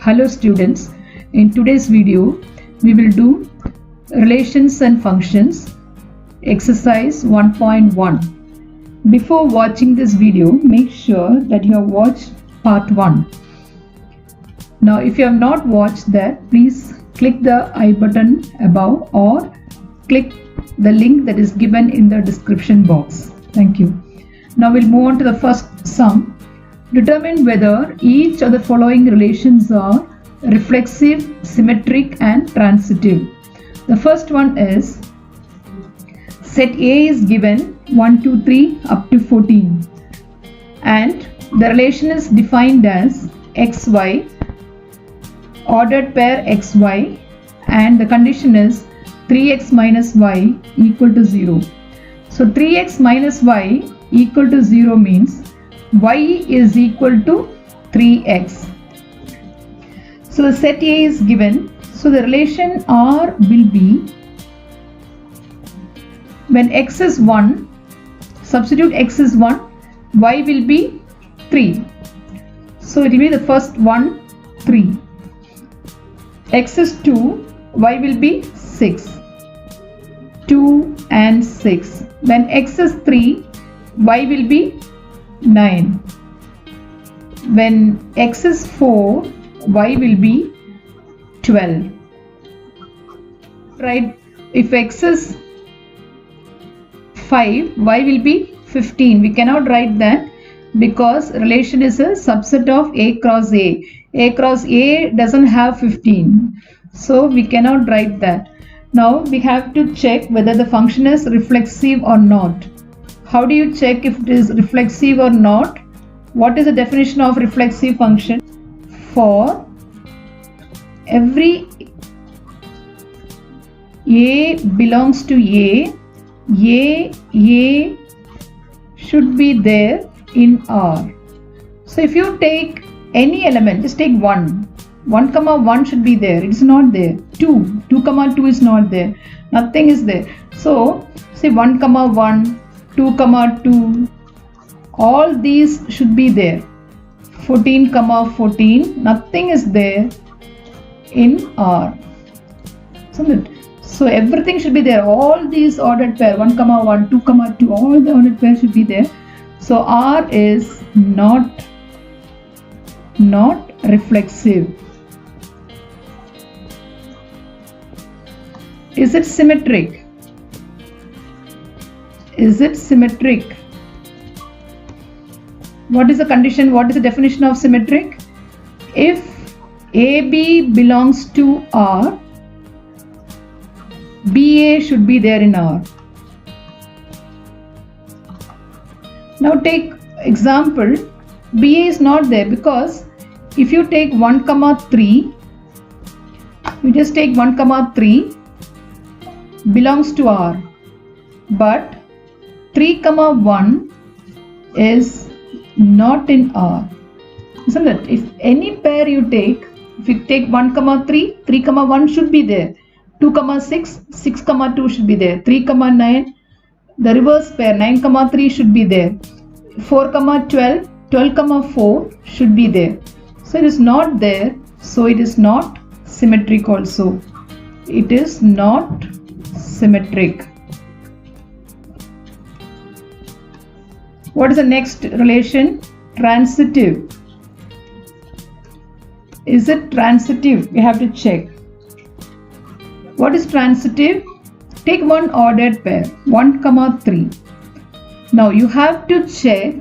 Hello students, in today's video we will do relations and functions exercise 1.1. Before watching this video, make sure that you have watched part 1. Now if you have not watched that, please click the I button above or click the link that is given in the description box. Thank you. Now we'll move on to the first sum. Determine whether each of the following relations are reflexive, symmetric and transitive. The first one is set A is given 1, 2, 3 up to 14 and the relation is defined as xy, ordered pair xy, and the condition is 3x minus y equal to 0. So 3x minus y equal to 0 means y is equal to 3x. So the set A is given. So the relation R will be when x is 1, substitute x is 1, y will be 3. So it will be the first 1, 3. X is 2, y will be 6. 2 and 6. When x is 3, y will be 9. When x is 4, y will be 12. Right? If x is 5, y will be 15. We cannot write that because relation is a subset of A cross A. A cross A doesn't have 15. So we cannot write that. Now we have to check whether the function is reflexive or not. How do you check if it is reflexive or not? What is the definition of reflexive function? For every A belongs to A should be there in R. So if you take any element, just take 1 comma 1 should be there. It is not there. 2 comma 2 is not there. Nothing is there. So say 1 comma 1, 2 comma 2, all these should be there. 14 comma 14, nothing is there in R. So everything should be there. All these ordered pair, 1 comma 1, 2 comma 2, all the ordered pairs should be there. So R is not reflexive. Is it symmetric? Is it symmetric? What is the condition? What is the definition of symmetric? If AB belongs to R, BA should be there in R. Now take example, BA is not there because if you take 1 comma 3, you just take 1 comma 3 belongs to R, but 3 comma 1 is not in R, isn't it? If any pair you take, if you take 1 comma 3, 3 comma 1 should be there. 2 comma 6, 6 comma 2 should be there. 3 comma 9, the reverse pair 9 comma 3 should be there. 4 comma 12, 12 comma 4 should be there. So it is not there, so it is not symmetric also. It is not symmetric. What is the next relation? Transitive. Is it transitive? We have to check. What is transitive? Take one ordered pair, 1 comma 3. Now you have to check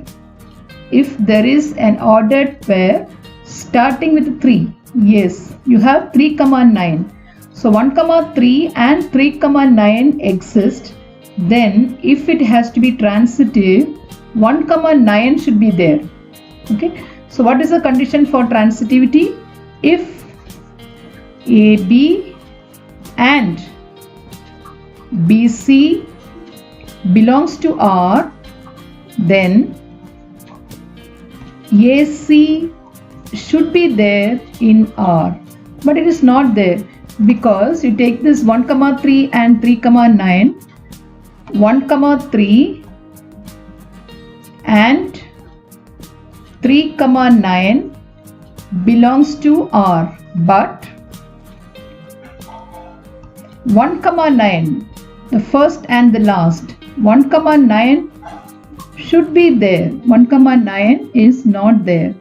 if there is an ordered pair starting with 3. Yes, you have 3 comma 9. So 1 comma 3 and 3 comma 9 exist. Then if it has to be transitive, 1 comma 9 should be there. Okay. So what is the condition for transitivity? If AB and BC belongs to R, then AC should be there in R. But it is not there because you take this 1 comma 3 and 3 comma 9, 1 comma 3 and 3 comma 9 belongs to R, but 1, 9, the first and the last, 1, 9 should be there. 1, 9 is not there.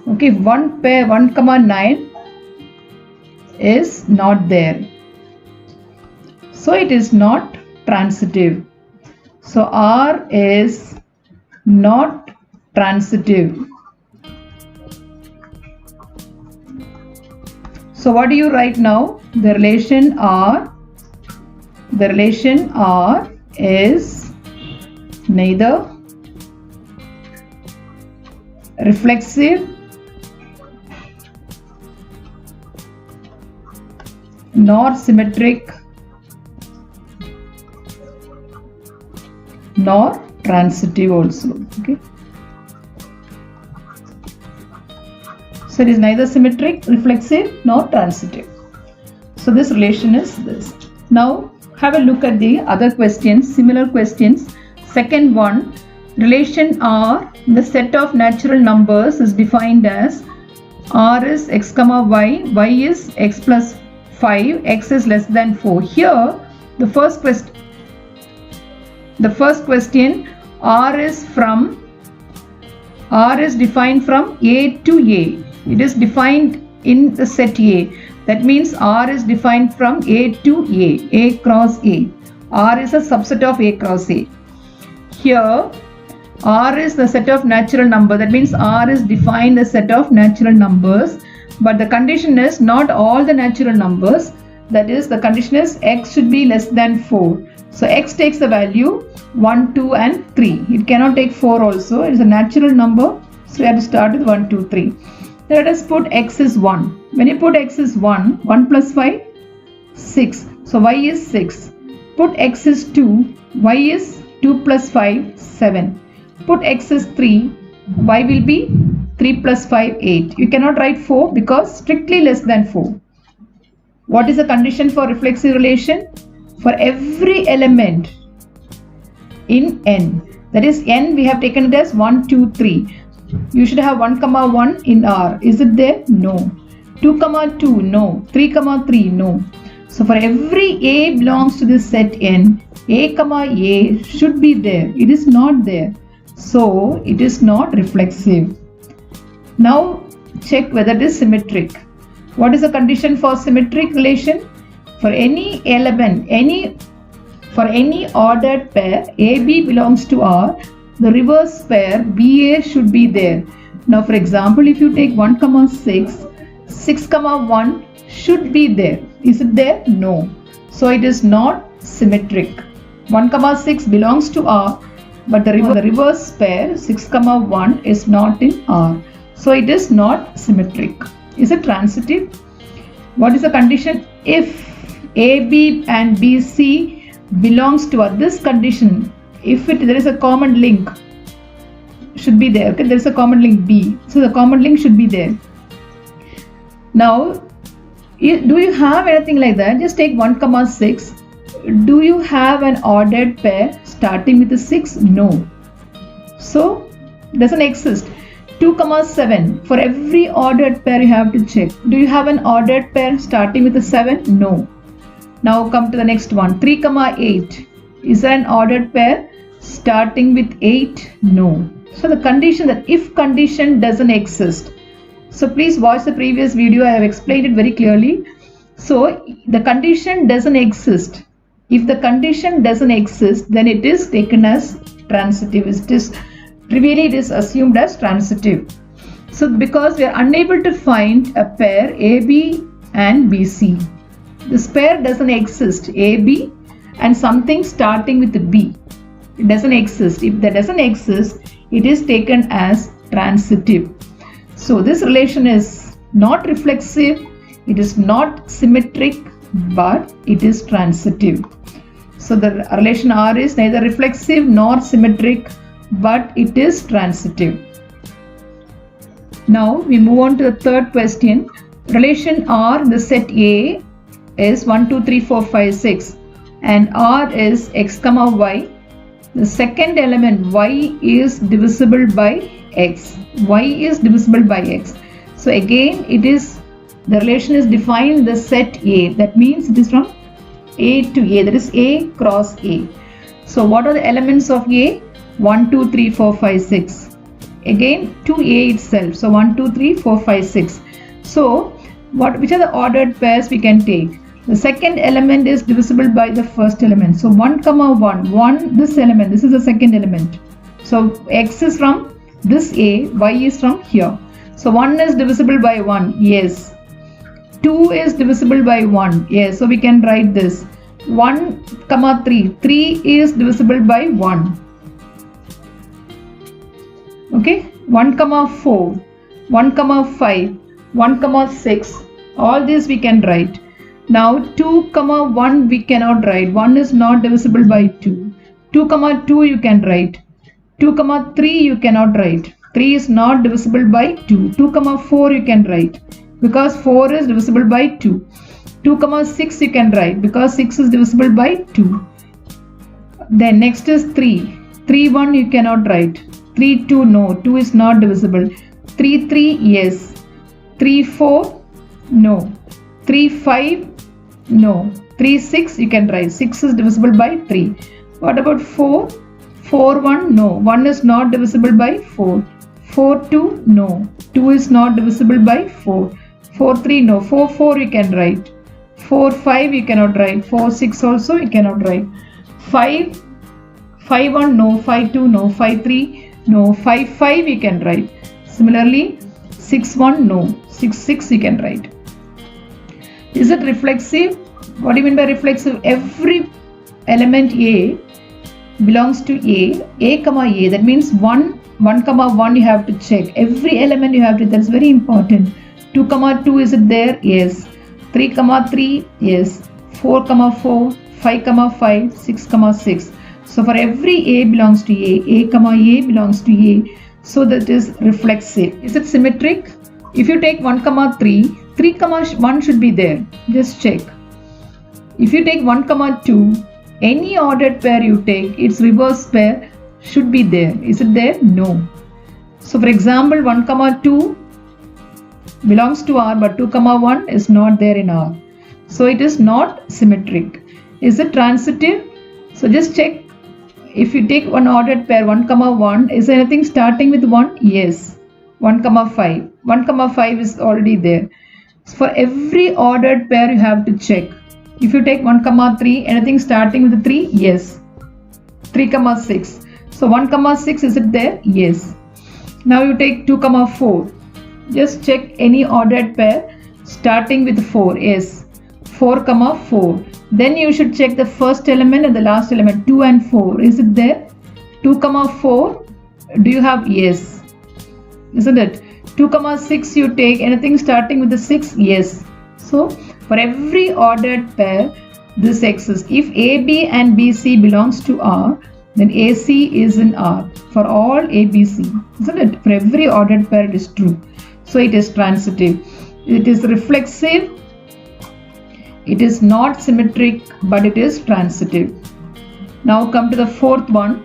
Okay, one pair 1, 9 is not there. So it is not transitive. So R is not transitive. So what do you write now? The relation R is neither reflexive nor symmetric nor transitive also. Okay. So it is neither symmetric, reflexive nor transitive. So this relation is this. Now have a look at the other questions, similar questions. Second one, relation R, the set of natural numbers is defined as R is x comma y, y is x plus 5, x is less than 4. Here the first question, R is defined from A to A. It is defined in the set A. That means R is defined from A to A cross A. R is a subset of A cross A. Here R is the set of natural number. That means R is defined a set of natural numbers. But the condition is not all the natural numbers. That is, the condition is x should be less than 4. So x takes the value 1, 2 and 3. It cannot take 4 also. It is a natural number. So we have to start with 1, 2, 3. Let us put x is 1. When you put x is 1, 1 plus 5, 6. So y is 6. Put x is 2. Y is 2 plus 5, 7. Put x is 3. Y will be 3 plus 5, 8. You cannot write 4 because strictly less than 4. What is the condition for reflexive relation? For every element in N, that is N, we have taken it as 1, 2, 3. You should have 1, 1 in R. Is it there? No. 2, 2, no. 3, 3, no. So for every A belongs to this set N, A, A should be there. It is not there. So it is not reflexive. Now check whether it is symmetric. What is the condition for symmetric relation? For any element, for any ordered pair, AB belongs to R, the reverse pair BA should be there. Now for example, if you take 1, 6, 6, 1 should be there. Is it there? No. So it is not symmetric. 1, 6 belongs to R, but the reverse pair 6, 1 is not in R. So it is not symmetric. Is it transitive? What is the condition? If AB and BC belongs to R, this condition, if there is a common link, should be there. Okay, there is a common link B. So the common link should be there. Now, do you have anything like that? Just take 1, 6. Do you have an ordered pair starting with a 6? No. So, doesn't exist. 2, 7. For every ordered pair you have to check. Do you have an ordered pair starting with a 7? No. Now come to the next one. 3, 8. Is there an ordered pair starting with 8? No. So the condition, that if condition doesn't exist. So please watch the previous video. I have explained it very clearly. So the condition doesn't exist. If the condition doesn't exist, then it is taken as transitive. It is assumed as transitive. So because we are unable to find a pair AB and BC. This pair doesn't exist, AB and something starting with B. It doesn't exist. If that doesn't exist, it is taken as transitive. So this relation is not reflexive, it is not symmetric, but it is transitive. So the relation R is neither reflexive nor symmetric, but it is transitive. Now we move on to the third question. Relation R in the set A is 1, 2, 3, 4, 5, 6 and R is x, y. The second element y is divisible by x. Y is divisible by x. So again, the relation is defined in the set A. That means it is from A to A. That is A cross A. So what are the elements of A? 1, 2, 3, 4, 5, 6. Again to A itself. So 1, 2, 3, 4, 5, 6. So which are the ordered pairs we can take? The second element is divisible by the first element. So 1, 1, this element, this is the second element. So X is from this A, Y is from here. So 1 is divisible by 1, yes. 2 is divisible by 1, yes. So we can write this. 1, 3. 3 is divisible by 1. Okay. 1, 4. 1, 5. 1, 6. All these we can write. Now 2, 1 we cannot write. 1 is not divisible by 2. 2, 2 you can write. 2, 3 you cannot write. 3 is not divisible by 2. 2, 4 you can write because 4 is divisible by 2. 2, 6 you can write because 6 is divisible by 2. Then next is 3. 3, 1 you cannot write. 3, 2 no. 2 is not divisible. 3, 3 yes. 3, 4 no. 3, 5 no. 3, 6 you can write. 6 is divisible by 3. What about 4? 4, 1 no. 1 is not divisible by 4. 4, 2 no. 2 is not divisible by 4. 4, 3 no. 4, 4 you can write. 4, 5 you cannot write. 4, 6 also you cannot write. 5, 5, 1 no. 5, 2 no. 5, 3 no. 5, 5 you can write. Similarly 6, 1 no. 6, 6 you can write. Is it reflexive? What do you mean by reflexive? Every element A belongs to A, comma A. That means 1, 1 you have to check. Every element you have to, that's very important. 2, 2 is it there? Yes. 3, 3, yes. 4, 4, 5, 5, 6, 6. So for every A belongs to A, comma A belongs to A. So that is reflexive. Is it symmetric? If you take 1, 3, 3, 1 should be there. Just check. If you take 1, 2, any ordered pair you take, its reverse pair should be there. Is it there? No. So for example, 1, 2 belongs to R, but 2, 1 is not there in R. So it is not symmetric. Is it transitive? So just check. If you take one ordered pair 1, 1, is there anything starting with 1? Yes. 1, 5. 1, 5 is already there. So for every ordered pair you have to check. If you take 1, 3, anything starting with 3? Yes. 3, 6. So 1, 6, is it there? Yes. Now you take 2, 4. Just check any ordered pair starting with 4. Yes. 4, 4. Then you should check the first element and the last element. 2 and 4. Is it there? 2, 4. Do you have? Yes. Isn't it? 2, 6 you take anything starting with the 6? Yes. So for every ordered pair this exists. If AB and BC belongs to R, then AC is in R for all ABC. Isn't it? For every ordered pair it is true. So it is transitive. It is reflexive. It is not symmetric, but it is transitive. Now come to the fourth one.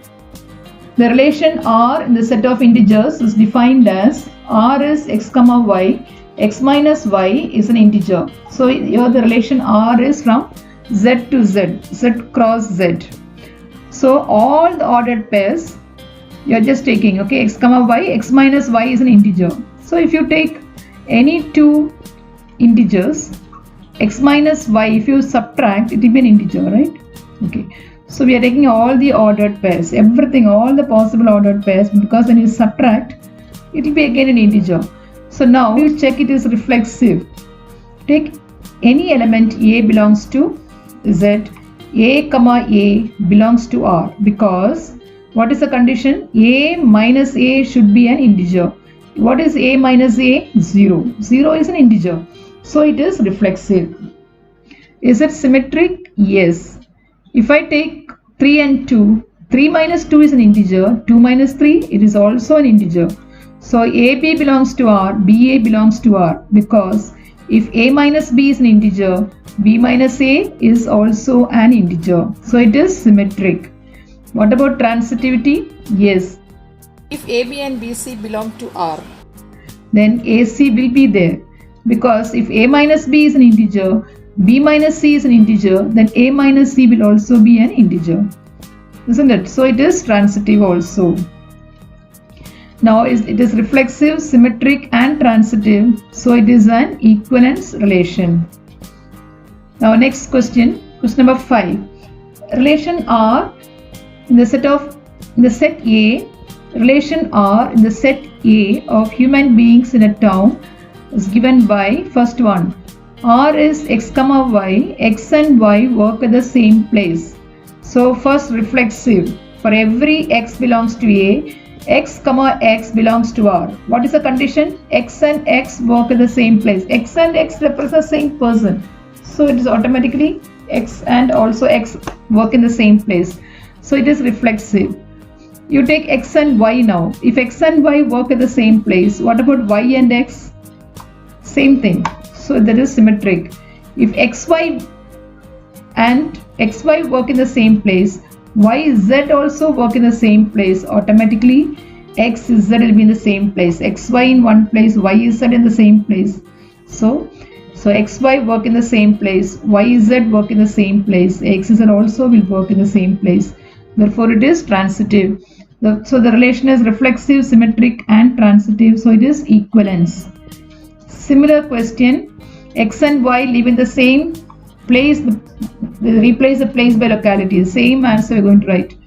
The relation R in the set of integers is defined as R is x, y. X minus y is an integer. So here the relation R is from Z to Z, Z cross Z. So all the ordered pairs you are just taking, okay, x, y, x minus y is an integer. So if you take any two integers, x minus y, if you subtract, it will be an integer, right? Okay. So we are taking all the ordered pairs, everything, all the possible ordered pairs, because when you subtract, it will be again an integer. So now you check it is reflexive. Take any element A belongs to Z, A, A belongs to R, because what is the condition? A minus A should be an integer. What is A minus A? 0. 0 is an integer. So it is reflexive. Is it symmetric? Yes. If I take 3 and 2, 3 minus 2 is an integer. 2 minus 3, it is also an integer. So AB belongs to R, BA belongs to R, because if A minus B is an integer, B minus A is also an integer. So it is symmetric. What about transitivity? Yes. If AB and BC belong to R. then AC will be there. Because if A minus B is an integer, B minus C is an integer, then A minus C will also be an integer. Isn't it? So it is transitive also. Now it is reflexive, symmetric and transitive. So it is an equivalence relation. Now next question, question number 5. Relation R in the set A, relation R in the set A of human beings in a town is given by, first one, R is x comma y, x and y work at the same place. So first reflexive, for every x belongs to A, x comma x belongs to R. What is the condition? X and x work at the same place. X and x represent the same person. So it is automatically x and also x work in the same place. So it is reflexive. You take x and y now. If x and y work at the same place, what about y and x? Same thing. So that is symmetric. If xy and xy work in the same place, yz also work in the same place, automatically xz will be in the same place. Xy in one place, yz in the same place. So xy work in the same place, yz work in the same place, xz also will work in the same place. Therefore it is transitive. So the relation is reflexive, symmetric and transitive. So it is equivalence. Similar question, x and y live in the same place, replace the place by locality. Same answer we are going to write.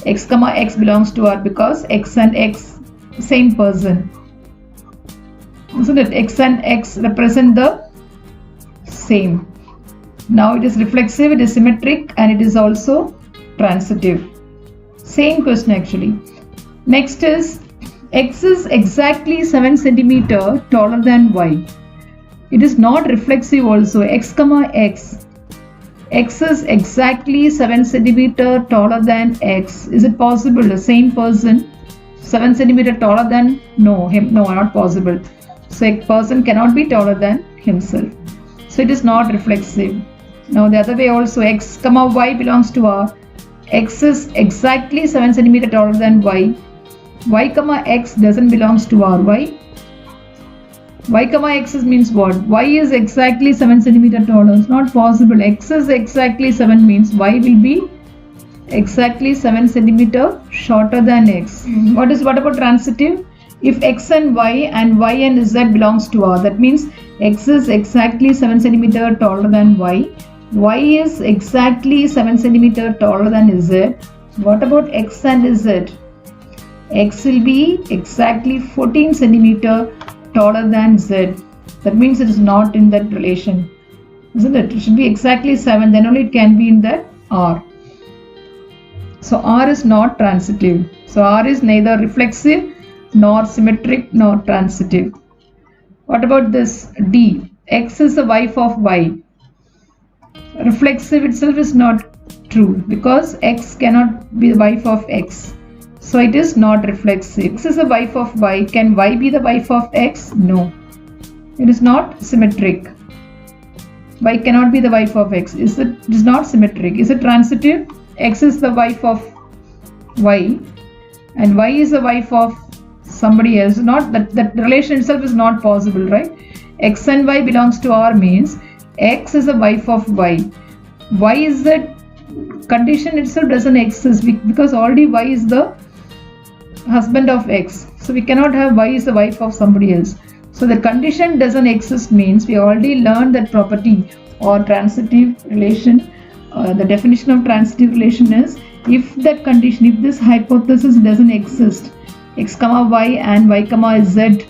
X comma x belongs to R because x and x same person. So that x and x represent the same. Now it is reflexive, it is symmetric and it is also transitive. Same question actually. Next is x is exactly 7 cm taller than y. It is not reflexive also. X comma x. X is exactly 7 cm taller than x. Is it possible? The same person 7 cm taller than? No, not possible. So a person cannot be taller than himself. So it is not reflexive. Now the other way also, x comma y belongs to R. X is exactly 7 cm taller than y. Y comma x doesn't belongs to R. Why? Y comma x means what? Y is exactly 7 cm taller. It's not possible. X is exactly 7 means y will be exactly 7 cm shorter than x. What about transitive? If x and y and z belongs to R, that means x is exactly 7 cm taller than y. Y is exactly 7 cm taller than z. What about x and z? X will be exactly 14 cm taller than z. That means it is not in that relation, isn't it? It should be exactly 7, then only it can be in that R. So R is not transitive. So R is neither reflexive nor symmetric nor transitive. What about this D? X is the wife of y. Reflexive itself is not true because x cannot be the wife of x. So it is not reflexive. X is the wife of y. Can y be the wife of x? No. It is not symmetric. Y cannot be the wife of x. It is not symmetric. Is it transitive? X is the wife of y and y is the wife of somebody else. Not that relation itself is not possible, right? X and y belongs to R means x is the wife of y. Y is the condition itself doesn't exist because already y is the husband of x. So we cannot have y is the wife of somebody else. So the condition doesn't exist means we already learned that property or transitive relation. The definition of transitive relation is if that condition, if this hypothesis doesn't exist, x comma y and y comma z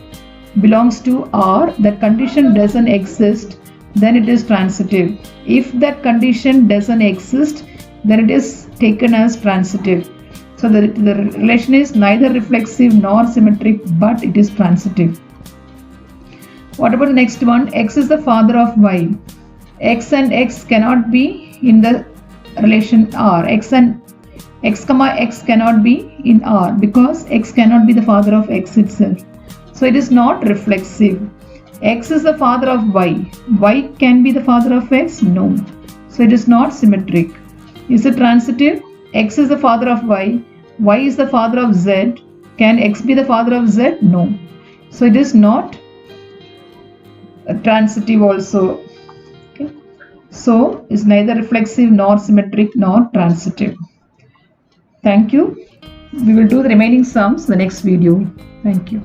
belongs to R, that condition doesn't exist, then it is transitive. If that condition doesn't exist, then it is taken as transitive. So the relation is neither reflexive nor symmetric, but it is transitive. What about the next one? X is the father of y. X and x cannot be in the relation R. X comma x cannot be in R because x cannot be the father of x itself. So it is not reflexive. X is the father of y. Y can be the father of x? No. So it is not symmetric. Is it transitive? X is the father of y. Y is the father of z. Can x be the father of z? No. So it is not transitive also. Okay. So is neither reflexive nor symmetric nor transitive. Thank you. We will do the remaining sums in the next video. Thank you.